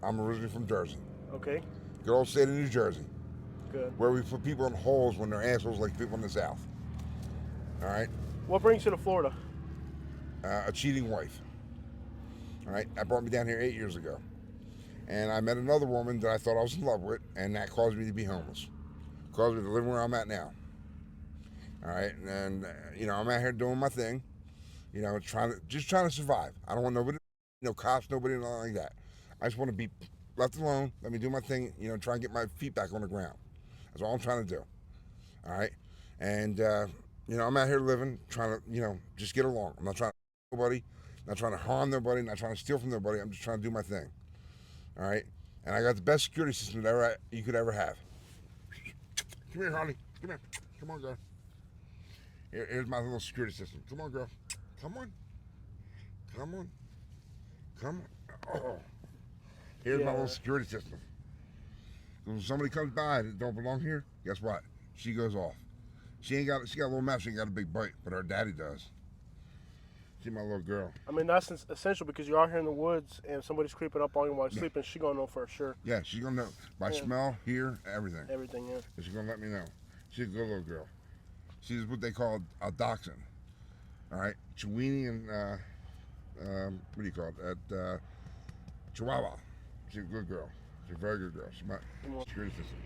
I'm originally from Jersey. Okay. Good old state of New Jersey. Good. Where we put people in holes when they're assholes like people in the South. All right? What brings you to Florida? A cheating wife. All right? That brought me down here 8 years ago. And I met another woman that I thought I was in love with, and that caused me to be homeless. Caused me to live where I'm at now. All right? And, I'm out here doing my thing, just trying to survive. I don't want nobody, no cops, nobody, nothing like that. I just want to be left alone, let me do my thing, try and get my feet back on the ground. That's all I'm trying to do. All right? And, I'm out here living, trying to, just get along. I'm not trying to nobody, not trying to harm nobody, not trying to steal from nobody. I'm just trying to do my thing. All right? And I got the best security system that you could ever have. Come here, Harley. Come here. Come on, girl. Here's my little security system. Come on, girl. Come on. Come on. Come on. Oh. Here's my little security system. When somebody comes by that don't belong here, guess what? She goes off. She got a little mouth, she ain't got a big bite, but her daddy does. See my little girl. I mean, that's essential because you're out here in the woods and somebody's creeping up on you while you're sleeping. She's gonna know for sure. Yeah, she's gonna know by smell, hear, everything. Everything, yeah. She's gonna let me know. She's a good little girl. She's what they call a dachshund. All right, Chiweenie and what do you call it? Chihuahua. She's a good girl. She's a very good girl. She's my security system.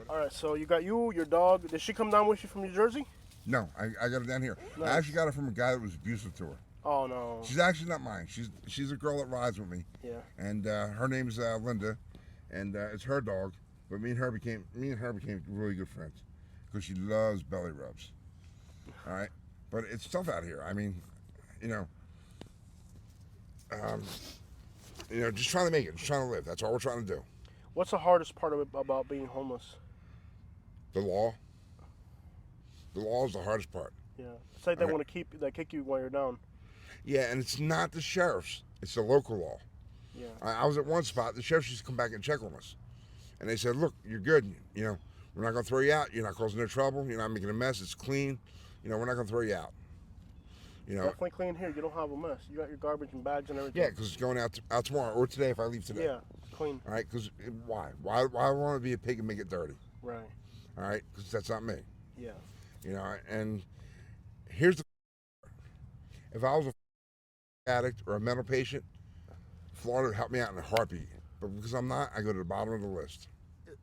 All right, so you got your dog. Did she come down with you from New Jersey? No, I got her down here. Nice. I actually got her from a guy that was abusive to her. Oh no. She's actually not mine. She's a girl that rides with me. Yeah. And her name's Linda, and it's her dog. But me and her became really good friends because she loves belly rubs. All right, but it's tough out here. I mean, just trying to make it, just trying to live. That's all we're trying to do. What's the hardest part about being homeless? The law. The law is the hardest part. Yeah, it's like they want to kick you while you're down. Yeah, and it's not the sheriff's; it's the local law. Yeah. I was at one spot. The sheriff used to come back and check on us, and they said, "Look, you're good. We're not going to throw you out. You're not causing no trouble. You're not making a mess. It's clean. We're not going to throw you out." Definitely clean here. You don't have a mess. You got your garbage and bags and everything. Yeah, because it's going out tomorrow or today if I leave today. Yeah, clean. All right, because why? Why I want to be a pig and make it dirty? Right. All right, because that's not me. Yeah. And here's the. If I was a addict or a mental patient, Florida would help me out in a heartbeat. But because I'm not, I go to the bottom of the list.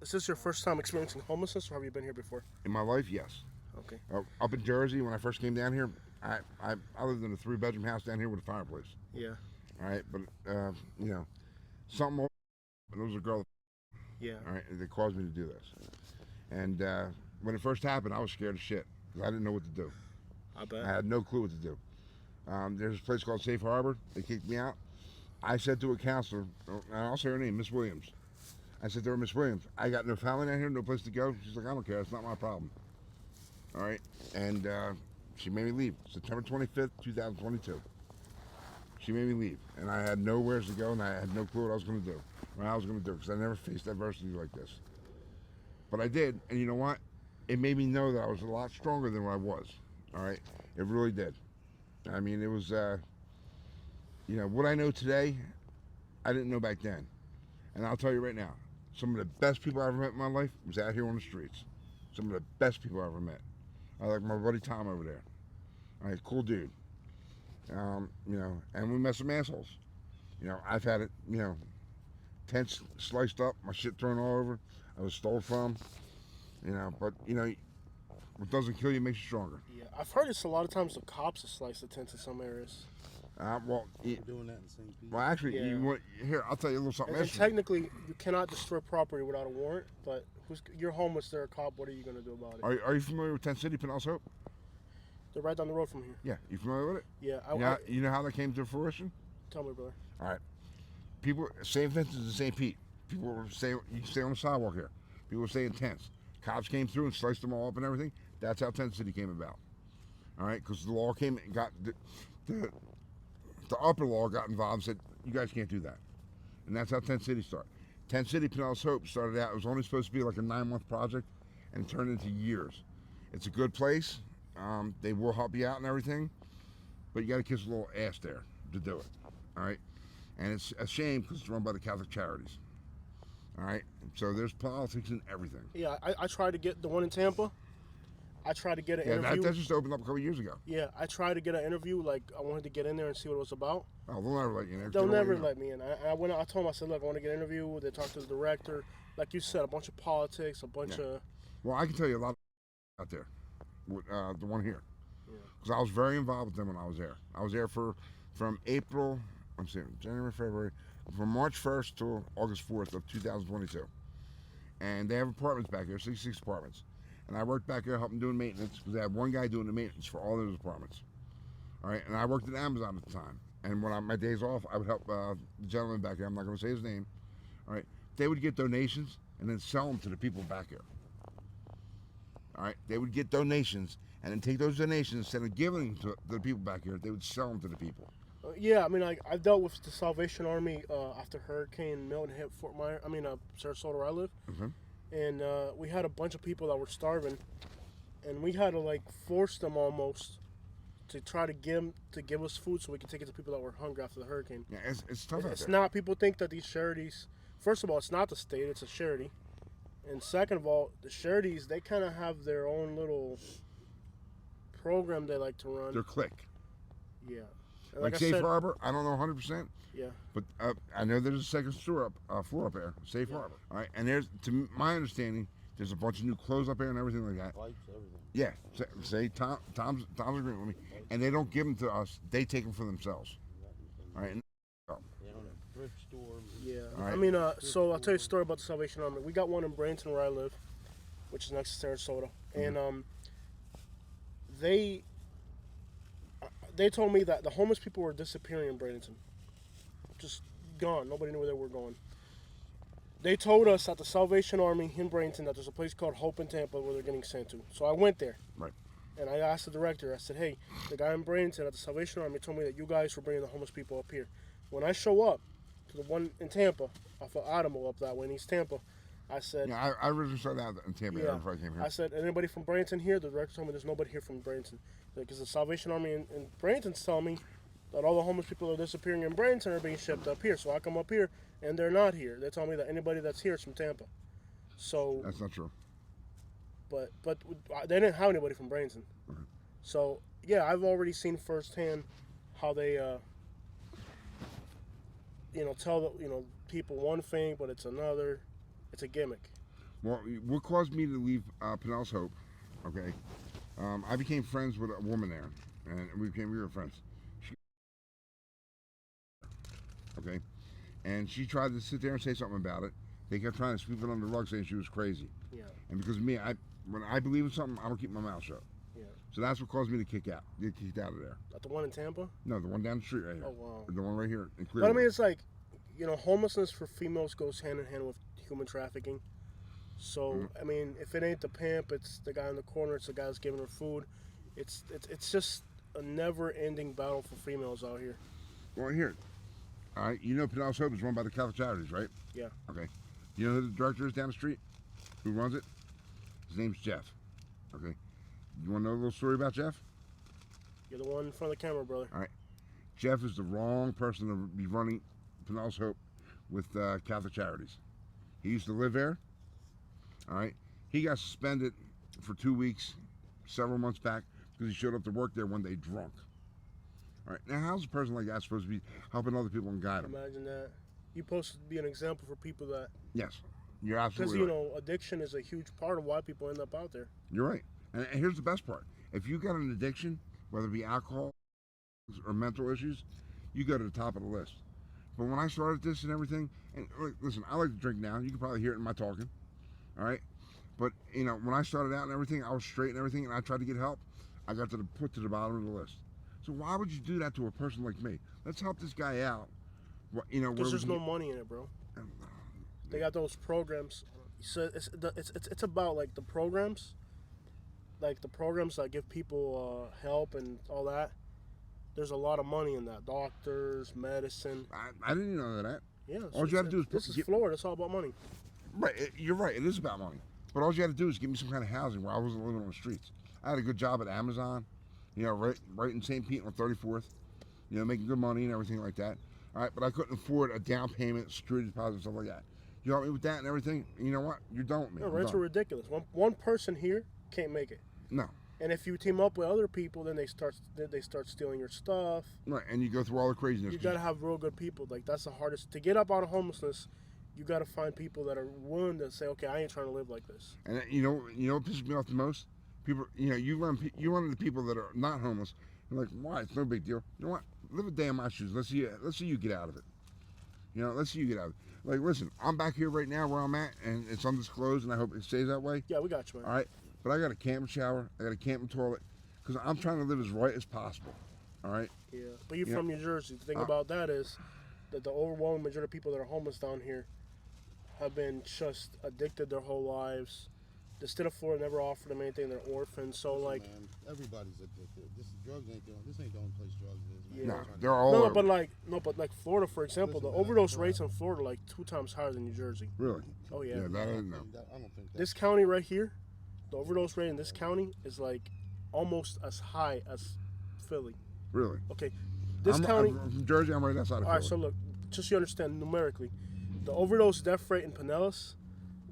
Is this your first time experiencing homelessness, or have you been here before? In my life, yes. Okay. Up in Jersey, when I first came down here, I lived in a 3-bedroom house down here with a fireplace. Yeah. All right, but something. And it was a girl. Yeah. All right, that caused me to do this. And when it first happened, I was scared as shit because I didn't know what to do. I bet. I had no clue what to do. There's a place called Safe Harbor. They kicked me out. I said to a counselor, and I'll say her name, Miss Williams. I said to her, Miss Williams, I got no family down here, no place to go. She's like, I don't care. It's not my problem. All right. And she made me leave. September 25th, 2022. She made me leave. And I had nowhere to go, and I had no clue what I was going to do. What I was going to do, because I never faced adversity like this. But I did, and you know what? It made me know that I was a lot stronger than what I was. All right? It really did. I mean, it was, what I know today, I didn't know back then. And I'll tell you right now, some of the best people I ever met in my life was out here on the streets. Some of the best people I ever met. I like my buddy Tom over there. All right, cool dude. And we met some assholes. I've had it, tents sliced up, my shit thrown all over. I was stole from. But what doesn't kill you makes you stronger. Yeah, I've heard it's a lot of times the cops that slice the tents in some areas. Doing that in St. Pete. Well, actually, Yeah. Here, I'll tell you a little something. And technically, you cannot destroy property without a warrant. But you're homeless, they're a cop. What are you gonna do about it? Are you familiar with Tent City, Pinellas Hope? They're right down the road from here. Yeah, you familiar with it? Yeah. You know how that came to fruition? Tell me, brother. All right. People, same fences in St. Pete. People were saying, you stay on the sidewalk here. People were saying tents. Cops came through and sliced them all up and everything. That's how Tent City came about. All right, because the law came and got the upper law got involved and said, you guys can't do that. And that's how Tent City started. Tent City, Pinellas Hope started out, it was only supposed to be like a 9-month project and it turned into years. It's a good place. They will help you out and everything, but you got to kiss a little ass there to do it. All right. and it's a shame because it's run by the Catholic Charities. All right, so there's politics in everything. Yeah, I tried to get the one in Tampa. I tried to get an Yeah, interview. that just opened up a couple years ago. Yeah, I tried to get an interview. Like, I wanted to get in there and see what it was about. Oh, they'll never let you in. They'll never let me in. I went. I told them, I said, look, I want to get an interview. They talked to the director. Like you said, a bunch of politics, a bunch of. Well, I can tell you a lot out there. With, the one here, because I was very involved with them when I was there. I was there from April. Let's see, January, February, from March 1st to August 4th of 2022. And they have apartments back there, 66 apartments. And I worked back there helping doing maintenance because they had one guy doing the maintenance for all those apartments. All right, and I worked at Amazon at the time. And when my days off, I would help the gentleman back there. I'm not going to say his name. All right, they would get donations and then sell them to the people back here. All right, they would get donations and then take those donations, instead of giving them to the people back here, they would sell them to the people. Yeah, I mean, I've dealt with the Salvation Army after Hurricane Milton hit Sarasota, where I live. And we had a bunch of people that were starving, and we had to like force them almost to try to give us food so we could take it to people that were hungry after the hurricane. Yeah, it's tough out there. It's not. People think that these charities. First of all, it's not the state; it's a charity. And second of all, the charities, they kind of have their own little program they like to run. Their clique. Yeah. And Like Safe Harbor, I don't know 100%. Yeah. But I know there's a second floor up there, Safe Harbor. All right, and there's, to my understanding, there's a bunch of new clothes up there and everything like that. Lights, everything. Yeah, say Tom's agreeing with me, and they don't give them to us; they take them for themselves. All right. Yeah, on a thrift store. Yeah. Right. I mean, so I'll tell you a story about the Salvation Army. We got one in Bradenton where I live, which is next to Sarasota, and they told me that the homeless people were disappearing in Bradenton, just gone. Nobody knew where they were going. They told us at the Salvation Army in Bradenton that there's a place called Hope in Tampa where they're getting sent to. So I went there. Right. And I asked the director, I said, hey, the guy in Bradenton at the Salvation Army told me that you guys were bringing the homeless people up here. When I show up to the one in Tampa, off of Adamo up that way in East Tampa, I said... Yeah, I originally started out in Tampa before I came here. I said, anybody from Bradenton here? The director told me there's nobody here from Bradenton. Because the Salvation Army in Bradenton's telling me that all the homeless people that are disappearing in Bradenton are being shipped up here. So I come up here, and they're not here. They tell me that anybody that's here is from Tampa. So... That's not true. But they didn't have anybody from Bradenton. Mm-hmm. So, yeah, I've already seen firsthand how they, tell people one thing, but it's another. It's a gimmick. Well, what caused me to leave Pinellas Hope, okay, I became friends with a woman there, and we were friends. Okay, and she tried to sit there and say something about it. They kept trying to sweep it under the rug, saying she was crazy. Yeah. And because of me, when I believe in something, I don't keep my mouth shut. Yeah. So that's what caused me to get kicked out of there. At the one in Tampa? No, the one down the street right here. Oh, wow. The one right here in But Clearwater. I mean, it's like, homelessness for females goes hand in hand with human trafficking. So, I mean, if it ain't the pimp, it's the guy in the corner, it's the guy that's giving her food. It's just a never-ending battle for females out here. Well, here, all right, Pinellas Hope is run by the Catholic Charities, right? Yeah. Okay. You know who the director is down the street? Who runs it? His name's Jeff. Okay. You want to know a little story about Jeff? You're the one in front of the camera, brother. All right. Jeff is the wrong person to be running Pinellas Hope with Catholic Charities. He used to live there. All right. He got suspended for 2 weeks, several months back, because he showed up to work there one day drunk. All right. Now, how's a person like that supposed to be helping other people and guide them? Imagine that. You're supposed to be an example for people that... Yes. You're absolutely Because, right. addiction is a huge part of why people end up out there. You're right. And here's the best part. If you got an addiction, whether it be alcohol or mental issues, you go to the top of the list. But when I started this and everything, and listen, I like to drink now. You can probably hear it in my talking. All right? But, when I started out and everything, I was straight and everything, and I tried to get help. I got put to the bottom of the list. So why would you do that to a person like me? Let's help this guy out. Because there's no money in it, bro. They got those programs. So it's about like the programs that give people help and all that. There's a lot of money in that. Doctors, medicine. I didn't know that. Yeah. All you got to do is this is Florida. It's all about money. Right. You're right. It is about money. But all you got to do is give me some kind of housing where I wasn't living on the streets. I had a good job at Amazon. Right in St. Pete on 34th. Making good money and everything like that. All right, but I couldn't afford a down payment, security deposit, stuff like that. You help me with that and everything. And you know what? You're done with me. No, I'm rents are done. ridiculous. One person here can't make it. No. And if you team up with other people, then they start stealing your stuff. Right, and you go through all the craziness. You gotta have real good people. Like, that's the hardest to get up out of homelessness. You gotta find people that are willing to say, okay, I ain't trying to live like this. And you know what pisses me off the most? People, you run into people that are not homeless. You're like, why? It's no big deal. You know what? Live a day in my shoes. Let's see you get out of it. Let's see you get out of it. Like, listen, I'm back here right now where I'm at, and it's undisclosed, and I hope it stays that way. Yeah, we got you, man. All right, but I got a camping shower. I got a camping toilet, because I'm trying to live as right as possible. All right. Yeah, but you're from New Jersey. The thing about that is that the overwhelming majority of people that are homeless down here have been just addicted their whole lives. The state of Florida never offered them anything. They're orphans. So, Listen, like, man, everybody's addicted. This ain't the only place drugs is, man. Yeah. No, they're all over. but like Florida, for example, Listen, the man, overdose that's rates in Florida are like 2 times higher than New Jersey. Really? Oh yeah. Yeah, that I didn't know. I don't think that. This county right here, the overdose rate in this county is like almost as high as Philly. Really? Okay, this county. I'm from Jersey. I'm right outside of All right, Philly. so look, just so you understand numerically, the overdose death rate in Pinellas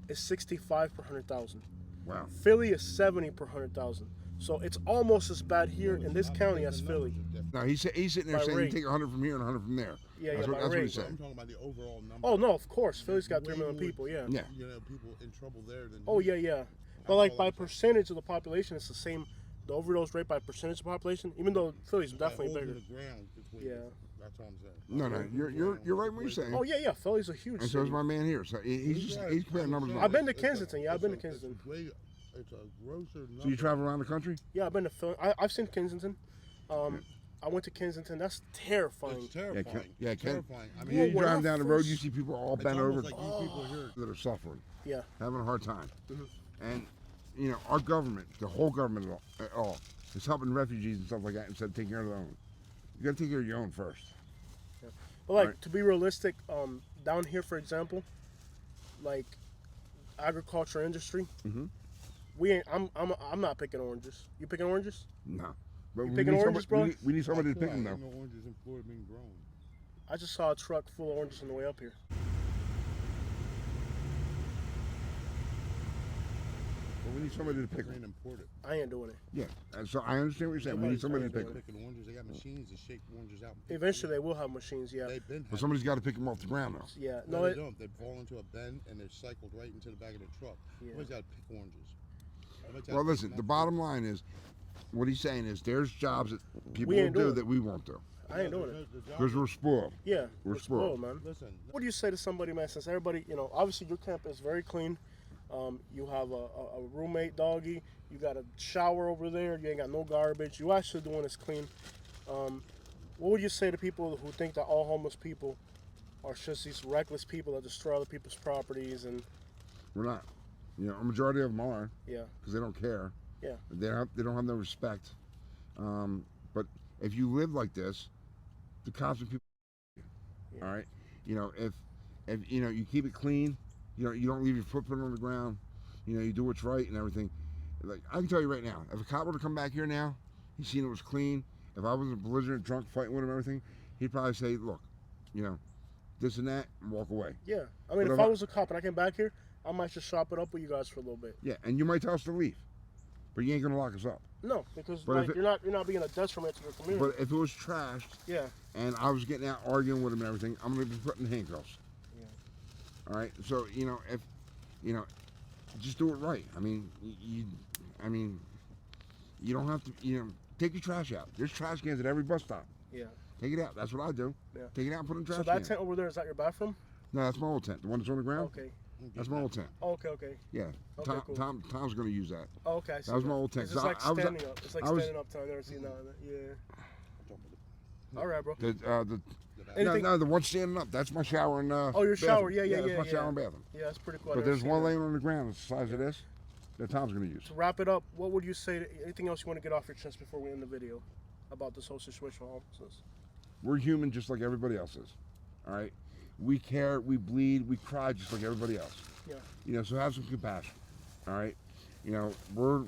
is 65 per 100,000. Wow. Philly is 70 per 100,000. So it's almost as bad here in this county as Philly. No, he's sitting there By saying rate. you take 100 from here and 100 from there. Yeah, that's yeah, what, by that's what rate. he's saying. I'm talking about the overall number. Oh no, of course, Philly's got 3 Way million more, people. Yeah. Yeah. People in trouble there than. Oh yeah, yeah. But like all by I'm saying. percentage of the population, it's the same. The overdose rate by percentage of the population, even though Philly's definitely Holes in bigger. the ground between. Yeah. That's what I'm saying. No, you're right what you're saying. Oh yeah, yeah. Philly's a huge And so is city. my man here. So he's comparing numbers. I've been to It's a- Kensington. Yeah, I've been to it's a- Kensington. It's a grosser number. So you travel around the country? Yeah, I've been to Philly. I've seen Kensington. I went to Kensington. That's terrifying. It's terrifying. Terrifying. I mean, You when drive I down the road, first- you see people all it's bent over almost like you people here. that are suffering, Yeah. having a hard time. Mm-hmm. And our government, the whole government at all, is helping refugees and stuff like that instead of taking care of their own. You got to take care of your own first. But like Right. to be realistic, down here, for example, like agriculture industry, Mhm. we ain't. I'm not picking oranges. You picking oranges? No. But You we picking need oranges, somebody, bro? we need somebody to pick them Ain't though. no oranges in Florida being grown. I just saw a truck full of oranges on the way up here. But we need somebody to pick They're them. imported. I ain't doing it. Yeah. And so I understand what you're saying. We need somebody to pick them. Picking oranges, they got machines that shake oranges out. Eventually, they will have machines. Yeah. They've been. But somebody's got to pick them off the ground though. Yeah. No, No. they It, don't. They fall into a bend and they're cycled right into the back of the truck. Yeah. Somebody's got to pick oranges. Somebody's Well, gotta listen, pick the them. bottom line is, what he's saying is there's jobs that people We will ain't do doing it. that we won't do. I ain't doing it. Because we're spoiled. Yeah. We're spoiled. man. Listen, What do you say to somebody, man? Since everybody, obviously your camp is very clean. You have a roommate doggy. You got a shower over there. You ain't got no garbage. You actually doing this clean. What would you say to people who think that all homeless people are just these reckless people that destroy other people's properties and We're not. A majority of them are yeah, because they don't care. yeah, They don't have no respect. But if you live like this, the cops and people. Yeah. All right. If you keep it clean. You don't leave your footprint on the ground. You do what's right and everything. Like I can tell you right now, if a cop were to come back here now, he's seen it was clean. If I was a belligerent drunk fighting with him and everything, he'd probably say, look, this and that, and walk away. yeah. I mean, But if if I I- was a cop and I came back here, I might just shop it up with you guys for a little bit. Yeah, and you might tell us to leave, but you ain't gonna lock us up. No, because But like if it- you're not being a detriment to the community. But if it was trashed yeah, and I was getting out arguing with him and everything, I'm gonna be put in handcuffs. Yeah. All right. So if just do it right. I mean, you don't have to. Take your trash out. There's trash cans at every bus stop. yeah. Take it out. That's what I do. Yeah. Take it out and put it in trash So that can. tent over there, is that your bathroom? No, that's my old tent. The one that's on the ground. Okay. That's my old tent. Oh, okay, okay. Yeah. Okay, Tom's cool. gonna use that. Oh, okay, I see That was my old tent. It's So like I was- standing up. It's like I was- standing up time. I've never seen that. Yeah. All right, bro. No, Anything? the one standing up. That's my shower and. Oh, your shower. bathroom. Yeah, That's my yeah. shower and bathroom. Yeah, that's pretty cool. I've But never there's seen one that. laying on the ground that's the size of this that Tom's gonna use. To wrap it up, what would you say? Anything else you want to get off your chest before we end the video about this whole situation with homelessness? We're human just like everybody else is. All right? We care, we bleed, we cry just like everybody else. Yeah. So have some compassion. All right? We're,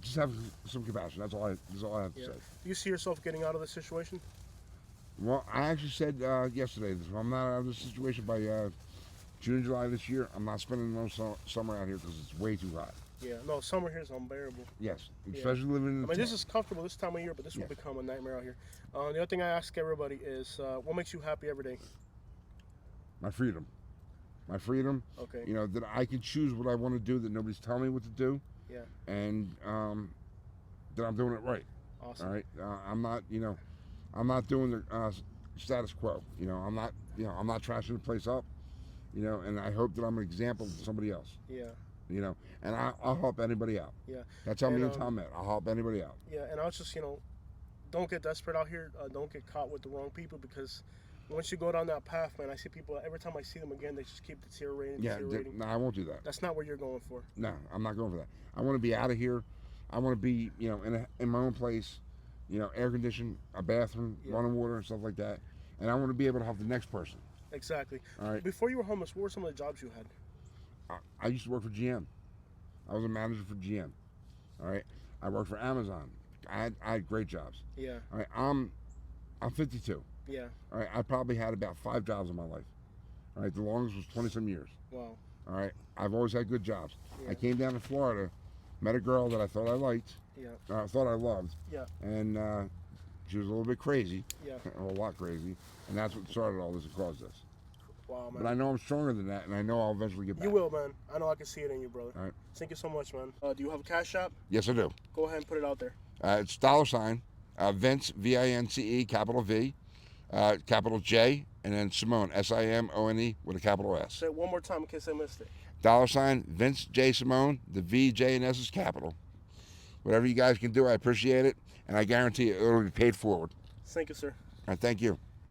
just have some compassion. That's all I have to Yeah. say. Do you see yourself getting out of this situation? Well, I actually said yesterday, if I'm not out of this situation by June, July this year, I'm not spending no summer out here because it's way too hot. Yeah, no, summer here is unbearable. Yes, Yeah. especially living in I the mean, this is comfortable this time of year, but this will Yeah. become a nightmare out here. The other thing I ask everybody is, what makes you happy every day? my freedom. My freedom, Okay. you know, that I can choose what I want to do, that nobody's telling me what to do, Yeah. and that I'm doing it right. Awesome. All right, I'm not, you know, I'm not doing the status quo. You know, I'm not, I'm not trashing the place up. You know, and I hope that I'm an example to somebody else. Yeah. You know, and I'll help anybody out. Yeah. That's how me and And, Tom met. I'll help anybody out. Yeah, and I was just, don't get desperate out here. Don't get caught with the wrong people, because once you go down that path, man, I see people, every time I see them again, they just keep deteriorating. Yeah, no, I won't do that. That's not what you're going for. No, I'm not going for that. I want to be out of here. I want to be, in my own place, air conditioned, a bathroom, Yeah. running water and stuff like that. And I want to be able to help the next person. Exactly. All right. Before you were homeless, what were some of the jobs you had? I used to work for GM. I was a manager for GM. All right. I worked for Amazon. I had great jobs. Yeah. All right. I'm 52. Yeah. All right. I probably had about 5 jobs in my life. All right. The longest was 20-some years. Wow. All right. I've always had good jobs. Yeah. I came down to Florida, met a girl that I thought I liked. Yeah. Thought I loved. Yeah. And she was a little bit crazy. Yeah. A lot crazy. And that's what started all this and caused this. Wow, man. But I know I'm stronger than that, and I know I'll eventually get back. You will, man. I know I can see it in you, brother. All right. Thank you so much, man. Do you have a cash app? Yes, I do. Go ahead and put it out there. It's $, Vince, Vince, capital V, capital J, and then Simone, Simone with a capital S. Say it one more time in case I missed it. $, Vince J. Simone, the V, J, and S is capital. Whatever you guys can do, I appreciate it, and I guarantee you it'll be paid forward. Thank you, sir. All right, thank you.